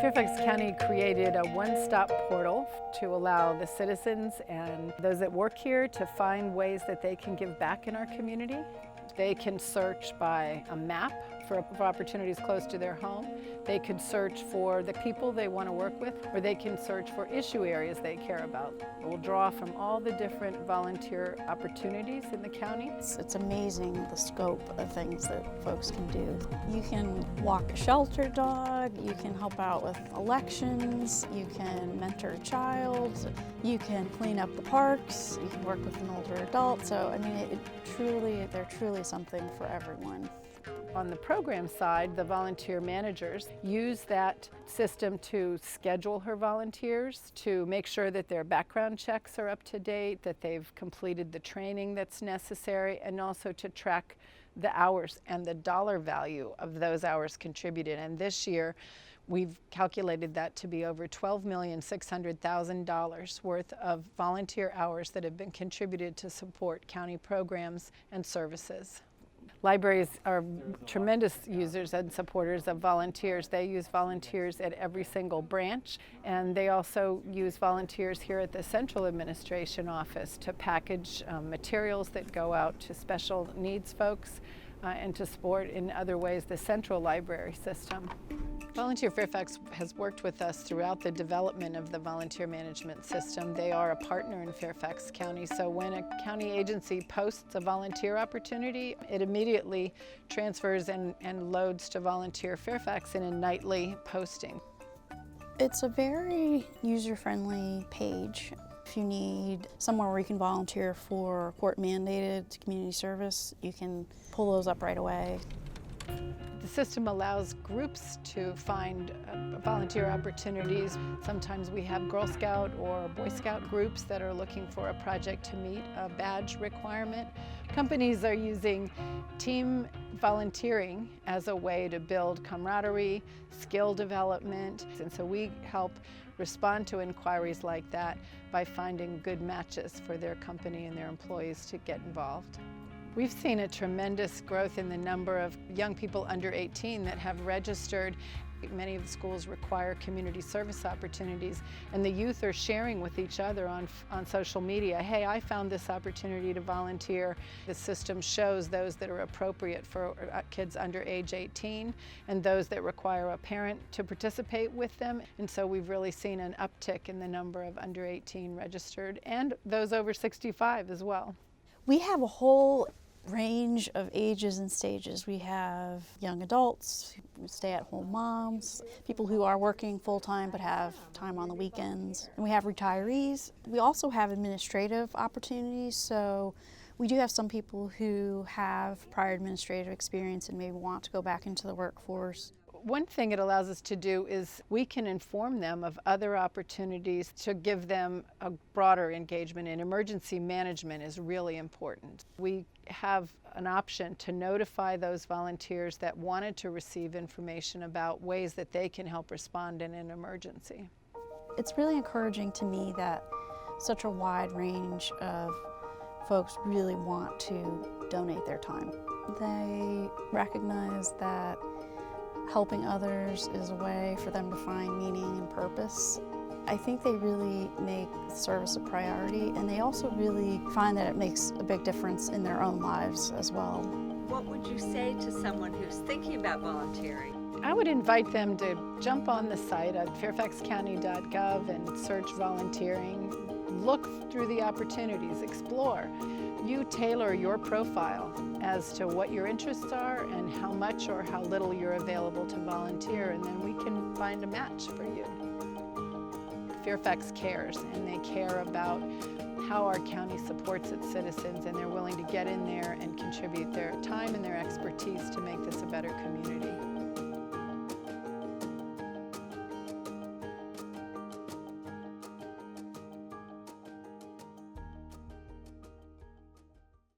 Fairfax County created a one-stop portal to allow the citizens and those that work here to find ways that they can give back in our community. They can search by a map for opportunities close to their home. They could search for the people they want to work with, or they can search for issue areas they care about. We'll draw from all the different volunteer opportunities in the county. It's amazing the scope of things that folks can do. You can walk a shelter dog, you can help out with elections, you can mentor a child, you can clean up the parks, you can work with an older adult. So I mean, they're truly something for everyone. On the program side, the volunteer managers use that system to schedule her volunteers, to make sure that their background checks are up to date, that they've completed the training that's necessary, and also to track the hours and the dollar value of those hours contributed. And this year, we've calculated that to be over $12,600,000 worth of volunteer hours that have been contributed to support county programs and services. Libraries are tremendous users and supporters of volunteers. They use volunteers at every single branch, and they also use volunteers here at the Central Administration Office to package materials that go out to special needs folks and to support in other ways the Central Library system. Volunteer Fairfax has worked with us throughout the development of the volunteer management system. They are a partner in Fairfax County, so when a county agency posts a volunteer opportunity, it immediately transfers and loads to Volunteer Fairfax in a nightly posting. It's a very user-friendly page. If you need somewhere where you can volunteer for court-mandated community service, you can pull those up right away. The system allows groups to find volunteer opportunities. Sometimes we have Girl Scout or Boy Scout groups that are looking for a project to meet a badge requirement. Companies are using team volunteering as a way to build camaraderie, skill development, and so we help respond to inquiries like that by finding good matches for their company and their employees to get involved. We've seen a tremendous growth in the number of young people under 18 that have registered. Many of the schools require community service opportunities, and the youth are sharing with each other on social media, hey, I found this opportunity to volunteer. The system shows those that are appropriate for kids under age 18 and those that require a parent to participate with them. And so we've really seen an uptick in the number of under 18 registered and those over 65 as well. We have a whole range of ages and stages. We have young adults, stay-at-home moms, people who are working full-time but have time on the weekends. And we have retirees. We also have administrative opportunities, so we do have some people who have prior administrative experience and maybe want to go back into the workforce. One thing it allows us to do is we can inform them of other opportunities to give them a broader engagement, and emergency management is really important. We have an option to notify those volunteers that wanted to receive information about ways that they can help respond in an emergency. It's really encouraging to me that such a wide range of folks really want to donate their time. They recognize that helping others is a way for them to find meaning and purpose. I think they really make service a priority, and they also really find that it makes a big difference in their own lives as well. What would you say to someone who's thinking about volunteering? I would invite them to jump on the site at fairfaxcounty.gov and search volunteering. Look through the opportunities, explore. You tailor your profile as to what your interests are and how much or how little you're available to volunteer, and then we can find a match for you. Fairfax cares, and they care about how our county supports its citizens, and they're willing to get in there and contribute their time and their expertise to make this a better community.